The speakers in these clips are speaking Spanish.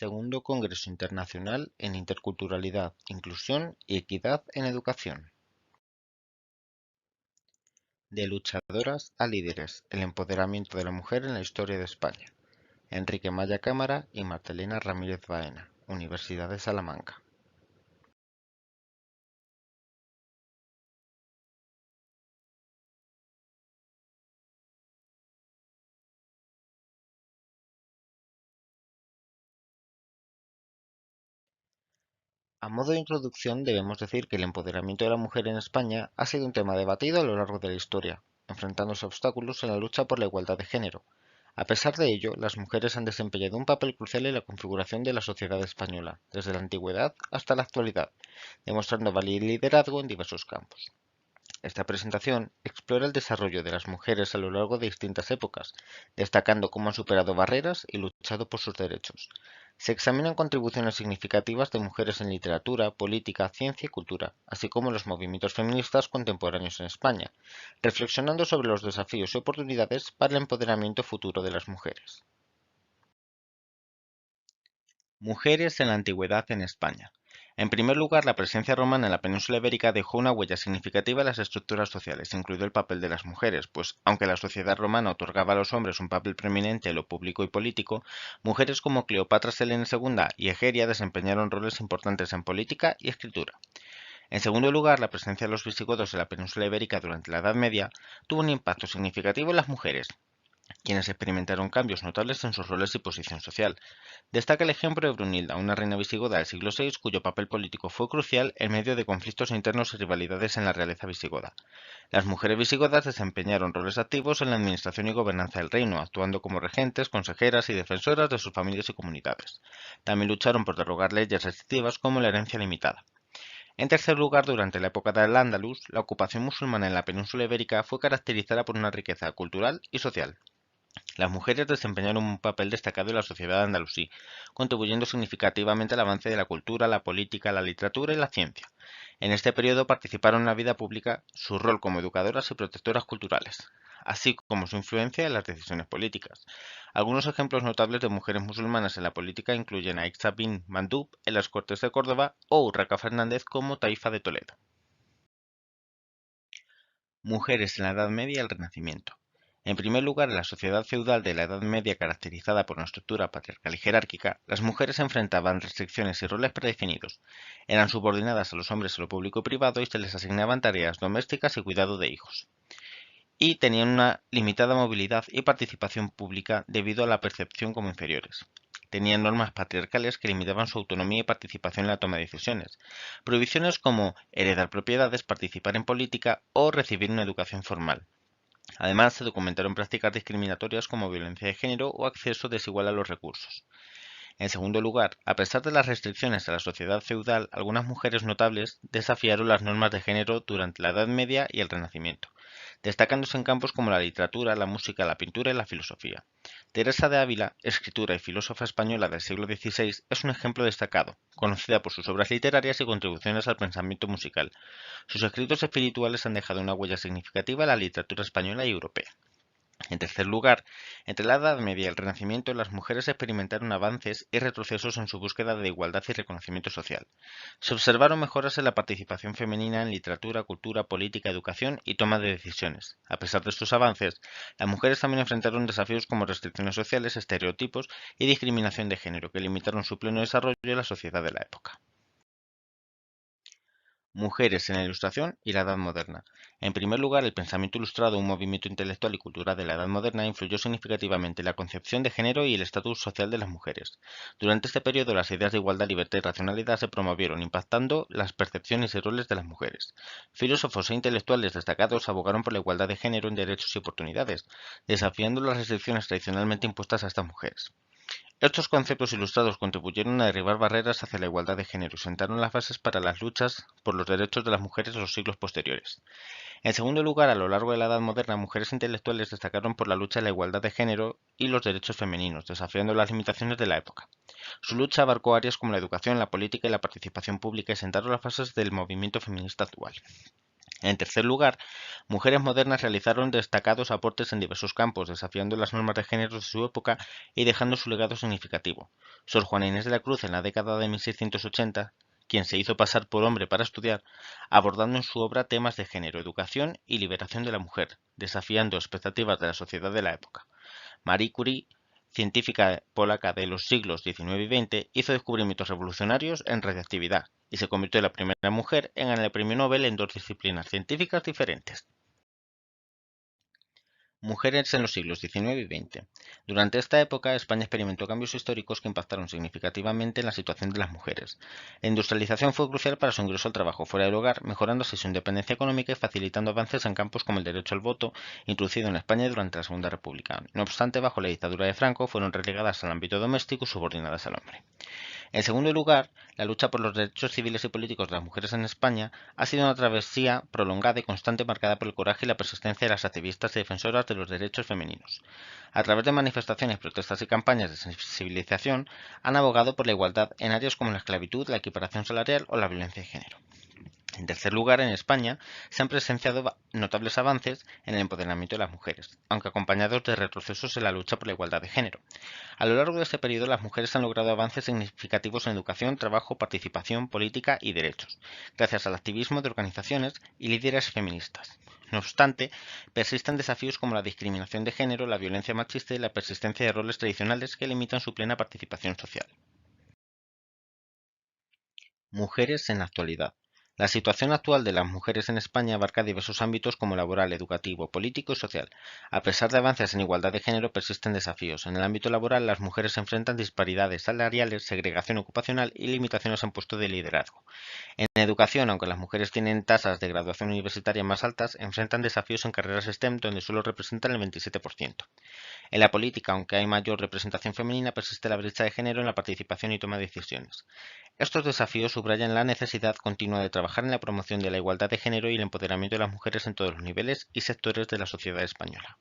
Segundo Congreso Internacional en Interculturalidad, Inclusión y Equidad en Educación. De luchadoras a líderes, el empoderamiento de la mujer en la historia de España. Enrique Maya Cámara y Martelena Ramírez Baena, Universidad de Salamanca. A modo de introducción, debemos decir que el empoderamiento de la mujer en España ha sido un tema debatido a lo largo de la historia, enfrentándose a obstáculos en la lucha por la igualdad de género. A pesar de ello, las mujeres han desempeñado un papel crucial en la configuración de la sociedad española, desde la antigüedad hasta la actualidad, demostrando valía y liderazgo en diversos campos. Esta presentación explora el desarrollo de las mujeres a lo largo de distintas épocas, destacando cómo han superado barreras y luchado por sus derechos. Se examinan contribuciones significativas de mujeres en literatura, política, ciencia y cultura, así como los movimientos feministas contemporáneos en España, reflexionando sobre los desafíos y oportunidades para el empoderamiento futuro de las mujeres. Mujeres en la antigüedad en España. En primer lugar, la presencia romana en la península ibérica dejó una huella significativa en las estructuras sociales, incluido el papel de las mujeres, pues aunque la sociedad romana otorgaba a los hombres un papel preeminente en lo público y político, mujeres como Cleopatra Selene II y Egeria desempeñaron roles importantes en política y escritura. En segundo lugar, la presencia de los visigodos en la península ibérica durante la Edad Media tuvo un impacto significativo en las mujeres, quienes experimentaron cambios notables en sus roles y posición social. Destaca el ejemplo de Brunilda, una reina visigoda del siglo VI cuyo papel político fue crucial en medio de conflictos internos y rivalidades en la realeza visigoda. Las mujeres visigodas desempeñaron roles activos en la administración y gobernanza del reino, actuando como regentes, consejeras y defensoras de sus familias y comunidades. También lucharon por derogar leyes restrictivas como la herencia limitada. En tercer lugar, durante la época del Andalus, la ocupación musulmana en la península ibérica fue caracterizada por una riqueza cultural y social. Las mujeres desempeñaron un papel destacado en la sociedad andalusí, contribuyendo significativamente al avance de la cultura, la política, la literatura y la ciencia. En este periodo participaron en la vida pública su rol como educadoras y protectoras culturales, así como su influencia en las decisiones políticas. Algunos ejemplos notables de mujeres musulmanas en la política incluyen a Ixa bin Mandub en las Cortes de Córdoba o Urraca Fernández como Taifa de Toledo. Mujeres en la Edad Media y el Renacimiento. En primer lugar, en la sociedad feudal de la Edad Media caracterizada por una estructura patriarcal y jerárquica, las mujeres se enfrentaban restricciones y roles predefinidos. Eran subordinadas a los hombres en lo público y privado y se les asignaban tareas domésticas y cuidado de hijos. Y tenían una limitada movilidad y participación pública debido a la percepción como inferiores. Tenían normas patriarcales que limitaban su autonomía y participación en la toma de decisiones. Prohibiciones como heredar propiedades, participar en política o recibir una educación formal. Además, se documentaron prácticas discriminatorias como violencia de género o acceso desigual a los recursos. En segundo lugar, a pesar de las restricciones a la sociedad feudal, algunas mujeres notables desafiaron las normas de género durante la Edad Media y el Renacimiento, destacándose en campos como la literatura, la música, la pintura y la filosofía. Teresa de Ávila, escritora y filósofa española del siglo XVI, es un ejemplo destacado, conocida por sus obras literarias y contribuciones al pensamiento musical. Sus escritos espirituales han dejado una huella significativa en la literatura española y europea. En tercer lugar, entre la Edad Media y el Renacimiento, las mujeres experimentaron avances y retrocesos en su búsqueda de igualdad y reconocimiento social. Se observaron mejoras en la participación femenina en literatura, cultura, política, educación y toma de decisiones. A pesar de estos avances, las mujeres también enfrentaron desafíos como restricciones sociales, estereotipos y discriminación de género que limitaron su pleno desarrollo en la sociedad de la época. Mujeres en la Ilustración y la Edad Moderna. En primer lugar, el pensamiento ilustrado, un movimiento intelectual y cultural de la Edad Moderna, influyó significativamente en la concepción de género y el estatus social de las mujeres. Durante este periodo, las ideas de igualdad, libertad y racionalidad se promovieron, impactando las percepciones y roles de las mujeres. Filósofos e intelectuales destacados abogaron por la igualdad de género en derechos y oportunidades, desafiando las restricciones tradicionalmente impuestas a estas mujeres. Estos conceptos ilustrados contribuyeron a derribar barreras hacia la igualdad de género y sentaron las bases para las luchas por los derechos de las mujeres en los siglos posteriores. En segundo lugar, a lo largo de la Edad Moderna, mujeres intelectuales destacaron por la lucha de la igualdad de género y los derechos femeninos, desafiando las limitaciones de la época. Su lucha abarcó áreas como la educación, la política y la participación pública y sentaron las bases del movimiento feminista actual. En tercer lugar, mujeres modernas realizaron destacados aportes en diversos campos, desafiando las normas de género de su época y dejando su legado significativo. Sor Juana Inés de la Cruz, en la década de 1680, quien se hizo pasar por hombre para estudiar, abordando en su obra temas de género, educación y liberación de la mujer, desafiando expectativas de la sociedad de la época. Marie Curie, científica polaca de los siglos XIX y XX, hizo descubrimientos revolucionarios en radiactividad y se convirtió en la primera mujer en ganar el premio Nobel en dos disciplinas científicas diferentes. Mujeres en los siglos XIX y XX. Durante esta época, España experimentó cambios históricos que impactaron significativamente en la situación de las mujeres. La industrialización fue crucial para su ingreso al trabajo fuera del hogar, mejorando así su independencia económica y facilitando avances en campos como el derecho al voto, introducido en España durante la Segunda República. No obstante, bajo la dictadura de Franco, fueron relegadas al ámbito doméstico y subordinadas al hombre. En segundo lugar, la lucha por los derechos civiles y políticos de las mujeres en España ha sido una travesía prolongada y constante marcada por el coraje y la persistencia de las activistas y defensoras de los derechos femeninos. A través de manifestaciones, protestas y campañas de sensibilización, han abogado por la igualdad en áreas como la esclavitud, la equiparación salarial o la violencia de género. En tercer lugar, en España se han presenciado notables avances en el empoderamiento de las mujeres, aunque acompañados de retrocesos en la lucha por la igualdad de género. A lo largo de este periodo, las mujeres han logrado avances significativos en educación, trabajo, participación política y derechos, gracias al activismo de organizaciones y líderes feministas. No obstante, persisten desafíos como la discriminación de género, la violencia machista y la persistencia de roles tradicionales que limitan su plena participación social. Mujeres en la actualidad. La situación actual de las mujeres en España abarca diversos ámbitos como laboral, educativo, político y social. A pesar de avances en igualdad de género, persisten desafíos. En el ámbito laboral, las mujeres se enfrentan disparidades salariales, segregación ocupacional y limitaciones en puestos de liderazgo. En educación, aunque las mujeres tienen tasas de graduación universitaria más altas, enfrentan desafíos en carreras STEM donde solo representan el 27%. En la política, aunque hay mayor representación femenina, persiste la brecha de género en la participación y toma de decisiones. Estos desafíos subrayan la necesidad continua de trabajar en la promoción de la igualdad de género y el empoderamiento de las mujeres en todos los niveles y sectores de la sociedad española.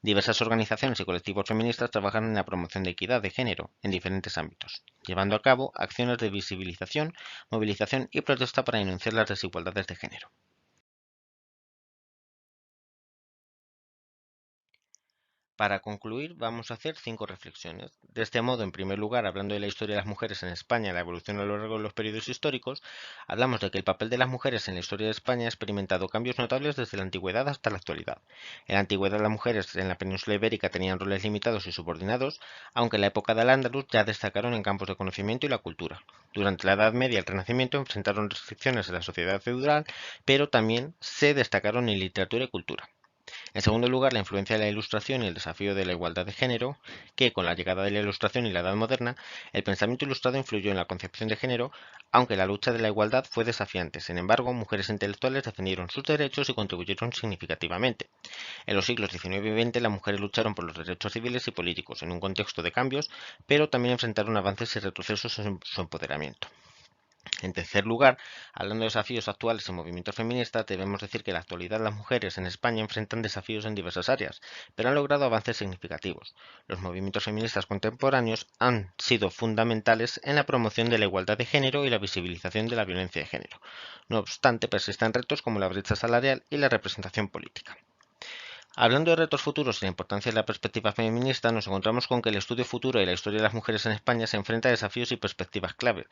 Diversas organizaciones y colectivos feministas trabajan en la promoción de equidad de género en diferentes ámbitos, llevando a cabo acciones de visibilización, movilización y protesta para denunciar las desigualdades de género. Para concluir, vamos a hacer 5 reflexiones. De este modo, en primer lugar, hablando de la historia de las mujeres en España, la evolución a lo largo de los periodos históricos, hablamos de que el papel de las mujeres en la historia de España ha experimentado cambios notables desde la antigüedad hasta la actualidad. En la antigüedad, las mujeres en la península ibérica tenían roles limitados y subordinados, aunque en la época del Andaluz ya destacaron en campos de conocimiento y la cultura. Durante la Edad Media y el Renacimiento enfrentaron restricciones en la sociedad feudal, pero también se destacaron en literatura y cultura. En segundo lugar, la influencia de la Ilustración y el desafío de la igualdad de género, que con la llegada de la Ilustración y la Edad Moderna, el pensamiento ilustrado influyó en la concepción de género, aunque la lucha de la igualdad fue desafiante. Sin embargo, mujeres intelectuales defendieron sus derechos y contribuyeron significativamente. En los siglos XIX y XX, las mujeres lucharon por los derechos civiles y políticos en un contexto de cambios, pero también enfrentaron avances y retrocesos en su empoderamiento. En tercer lugar, hablando de desafíos actuales y movimientos feministas, debemos decir que en la actualidad las mujeres en España enfrentan desafíos en diversas áreas, pero han logrado avances significativos. Los movimientos feministas contemporáneos han sido fundamentales en la promoción de la igualdad de género y la visibilización de la violencia de género. No obstante, persisten retos como la brecha salarial y la representación política. Hablando de retos futuros y la importancia de la perspectiva feminista, nos encontramos con que el estudio futuro y la historia de las mujeres en España se enfrenta a desafíos y perspectivas clave.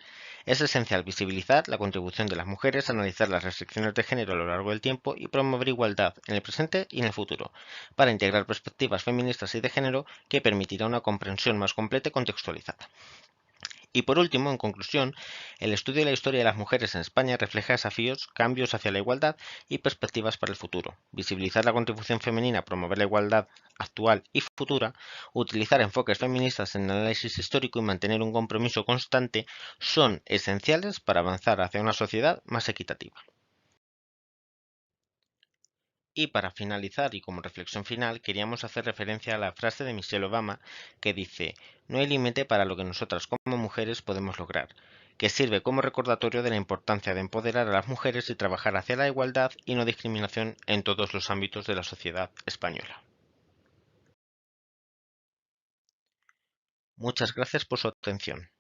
Es esencial visibilizar la contribución de las mujeres, analizar las restricciones de género a lo largo del tiempo y promover igualdad en el presente y en el futuro, para integrar perspectivas feministas y de género que permitirá una comprensión más completa y contextualizada. Y por último, en conclusión, el estudio de la historia de las mujeres en España refleja desafíos, cambios hacia la igualdad y perspectivas para el futuro. Visibilizar la contribución femenina, promover la igualdad actual y futura, utilizar enfoques feministas en el análisis histórico y mantener un compromiso constante son esenciales para avanzar hacia una sociedad más equitativa. Y para finalizar y como reflexión final, queríamos hacer referencia a la frase de Michelle Obama que dice: "No hay límite para lo que nosotras como mujeres podemos lograr", que sirve como recordatorio de la importancia de empoderar a las mujeres y trabajar hacia la igualdad y no discriminación en todos los ámbitos de la sociedad española. Muchas gracias por su atención.